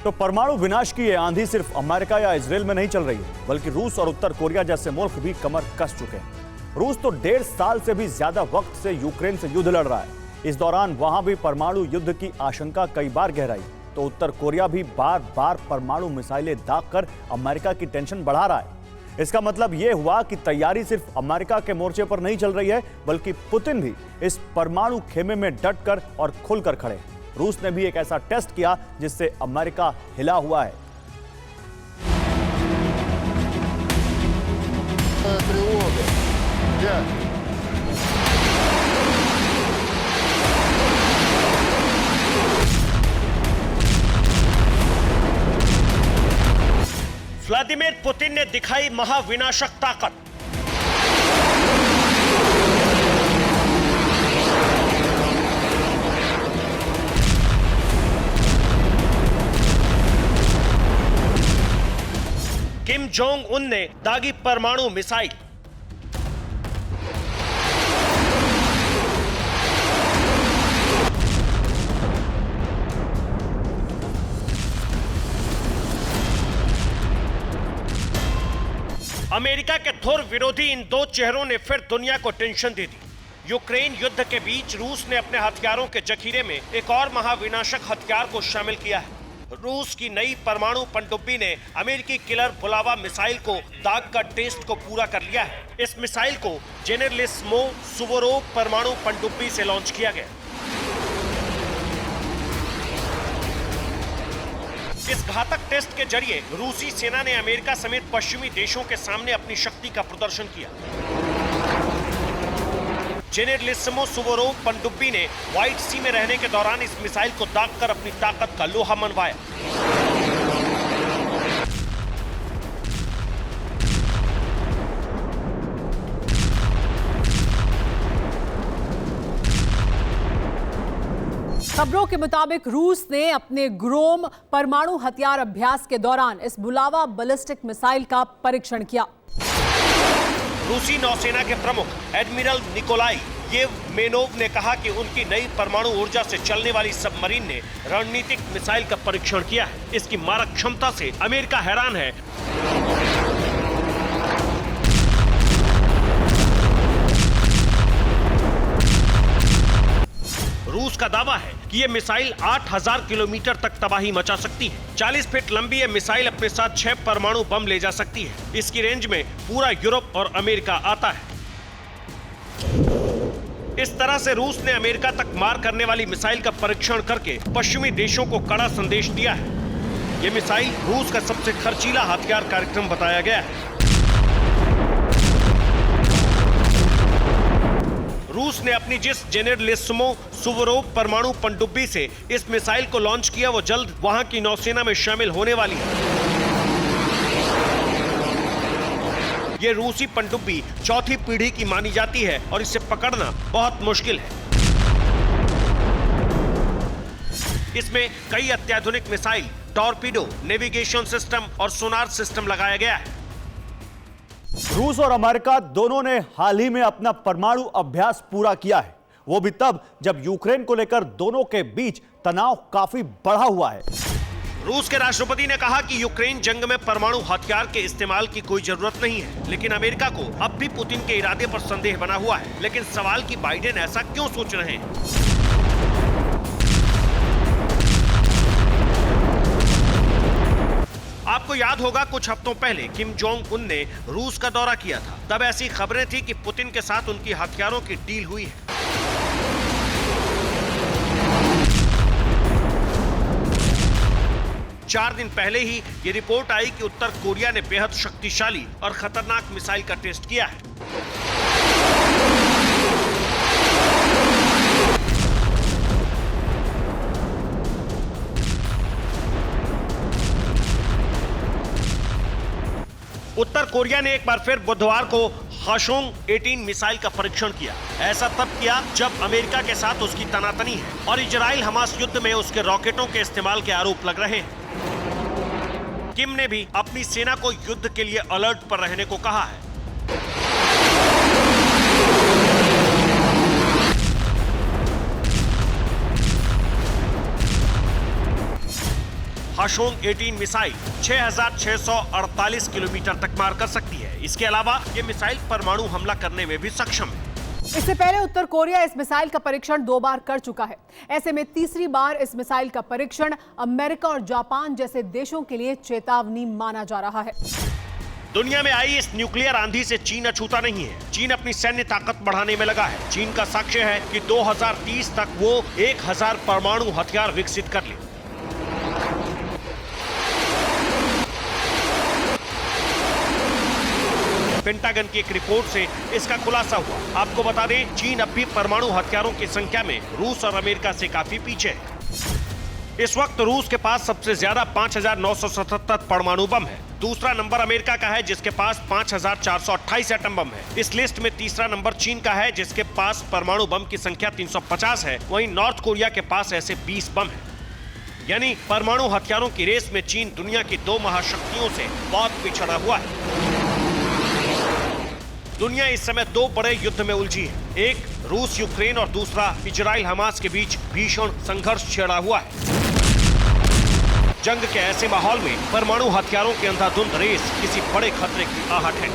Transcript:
तो परमाणु विनाश की ये आंधी सिर्फ अमेरिका या इजराइल में नहीं चल रही है, बल्कि रूस और उत्तर कोरिया जैसे मुल्क भी कमर कस चुके हैं। रूस तो 1.5 साल से भी ज्यादा वक्त से यूक्रेन से युद्ध लड़ रहा है। इस दौरान वहां भी परमाणु युद्ध की आशंका कई बार गहराई। तो उत्तर कोरिया भी बार बार परमाणु मिसाइलें दागकर अमेरिका की टेंशन बढ़ा रहा है। इसका मतलब यह हुआ कि तैयारी सिर्फ अमेरिका के मोर्चे पर नहीं चल रही है, बल्कि पुतिन भी इस परमाणु खेमे में डटकर और खुलकर खड़े हैं। रूस ने भी एक ऐसा टेस्ट किया जिससे अमेरिका हिला हुआ है। व्लादिमीर पुतिन ने दिखाई महाविनाशक ताकत। किम जोंग उन ने दागी परमाणु मिसाइल। अमेरिका के थोर विरोधी इन दो चेहरों ने फिर दुनिया को टेंशन दे दी। यूक्रेन युद्ध के बीच रूस ने अपने हथियारों के जखीरे में एक और महाविनाशक हथियार को शामिल किया है। रूस की नई परमाणु पनडुब्बी ने अमेरिकी किलर बुलावा मिसाइल को दाग का टेस्ट को पूरा कर लिया है। इस मिसाइल को जेनेरलिस्मो सुवोरोव परमाणु पनडुब्बी से लॉन्च किया गया। इस घातक टेस्ट के जरिए रूसी सेना ने अमेरिका समेत पश्चिमी देशों के सामने अपनी शक्ति का प्रदर्शन किया। जेनेरलिस्मो सुवोरोव पनडुब्बी ने व्हाइट सी में रहने के दौरान इस मिसाइल को दागकर अपनी ताकत का लोहा मनवाया। खबरों के मुताबिक रूस ने अपने ग्रोम परमाणु हथियार अभ्यास के दौरान इस बुलावा बैलिस्टिक मिसाइल का परीक्षण किया। रूसी नौसेना के प्रमुख एडमिरल निकोलाई येवमेनोव ने कहा कि उनकी नई परमाणु ऊर्जा से चलने वाली सबमरीन ने रणनीतिक मिसाइल का परीक्षण किया है। इसकी मारक क्षमता से अमेरिका हैरान है। रूस का दावा है कि यह मिसाइल 8000 किलोमीटर तक तबाही मचा सकती है। 40 फीट लंबी यह मिसाइल अपने साथ 6 परमाणु बम ले जा सकती है। इसकी रेंज में पूरा यूरोप और अमेरिका आता है। इस तरह से रूस ने अमेरिका तक मार करने वाली मिसाइल का परीक्षण करके पश्चिमी देशों को कड़ा संदेश दिया है। यह मिसाइल रूस का सबसे खर्चीला हथियार कार्यक्रम बताया गया है। रूस ने अपनी जिस जेनेरलिस्मो सुवोरोव परमाणु पनडुब्बी से इस मिसाइल को लॉन्च किया, वो जल्द वहां की नौसेना में शामिल होने वाली है। ये रूसी पनडुब्बी चौथी पीढ़ी की मानी जाती है और इसे पकड़ना बहुत मुश्किल है। इसमें कई अत्याधुनिक मिसाइल, टॉर्पीडो, नेविगेशन सिस्टम और सोनार सिस्टम लगाया गया है। रूस और अमेरिका दोनों ने हाल ही में अपना परमाणु अभ्यास पूरा किया है, वो भी तब जब यूक्रेन को लेकर दोनों के बीच तनाव काफी बढ़ा हुआ है। रूस के राष्ट्रपति ने कहा कि यूक्रेन जंग में परमाणु हथियार के इस्तेमाल की कोई जरूरत नहीं है, लेकिन अमेरिका को अब भी पुतिन के इरादे पर संदेह बना हुआ है। लेकिन सवाल कि बाइडेन ऐसा क्यों सोच रहे हैं? आपको याद होगा कुछ हफ्तों पहले किम जोंग उन ने रूस का दौरा किया था। तब ऐसी खबरें थी कि पुतिन के साथ उनकी हथियारों की डील हुई है। चार दिन पहले ही ये रिपोर्ट आई कि उत्तर कोरिया ने बेहद शक्तिशाली और खतरनाक मिसाइल का टेस्ट किया है। उत्तर कोरिया ने एक बार फिर बुधवार को हाशोंग 18 मिसाइल का परीक्षण किया। ऐसा तब किया जब अमेरिका के साथ उसकी तनातनी है और इजराइल हमास युद्ध में उसके रॉकेटों के इस्तेमाल के आरोप लग रहे हैं। किम ने भी अपनी सेना को युद्ध के लिए अलर्ट पर रहने को कहा है। हाशोंग 18 मिसाइल 6,648 किलोमीटर तक मार कर सकती है। इसके अलावा ये मिसाइल परमाणु हमला करने में भी सक्षम है। इससे पहले उत्तर कोरिया इस मिसाइल का परीक्षण 2 बार कर चुका है। ऐसे में तीसरी बार इस मिसाइल का परीक्षण अमेरिका और जापान जैसे देशों के लिए चेतावनी माना जा रहा है। दुनिया में आई इस न्यूक्लियर आंधी से चीन अछूता नहीं है। चीन अपनी सैन्य ताकत बढ़ाने में लगा है। चीन का साक्ष्य है कि 2030 तक वो 1000 परमाणु हथियार विकसित कर ले। पेंटागन की एक रिपोर्ट से इसका खुलासा हुआ। आपको बता दें, चीन अब भी परमाणु हथियारों की संख्या में रूस और अमेरिका से काफी पीछे है। इस वक्त रूस के पास सबसे ज्यादा 5,977 परमाणु बम है। दूसरा नंबर अमेरिका का है जिसके पास 5,428 एटम बम है। इस लिस्ट में तीसरा नंबर चीन का है जिसके पास परमाणु बम की संख्या 350 है। वहीं नॉर्थ कोरिया के पास ऐसे 20 बम है। यानी परमाणु हथियारों की रेस में चीन दुनिया की 2 महाशक्तियों से बहुत पिछड़ा हुआ है। दुनिया इस समय 2 बड़े युद्ध में उलझी है। एक रूस यूक्रेन और दूसरा इजराइल हमास के बीच भीषण संघर्ष छिड़ा हुआ है। जंग के ऐसे माहौल में परमाणु हथियारों की अंधाधुंध रेस किसी बड़े खतरे की आहट है।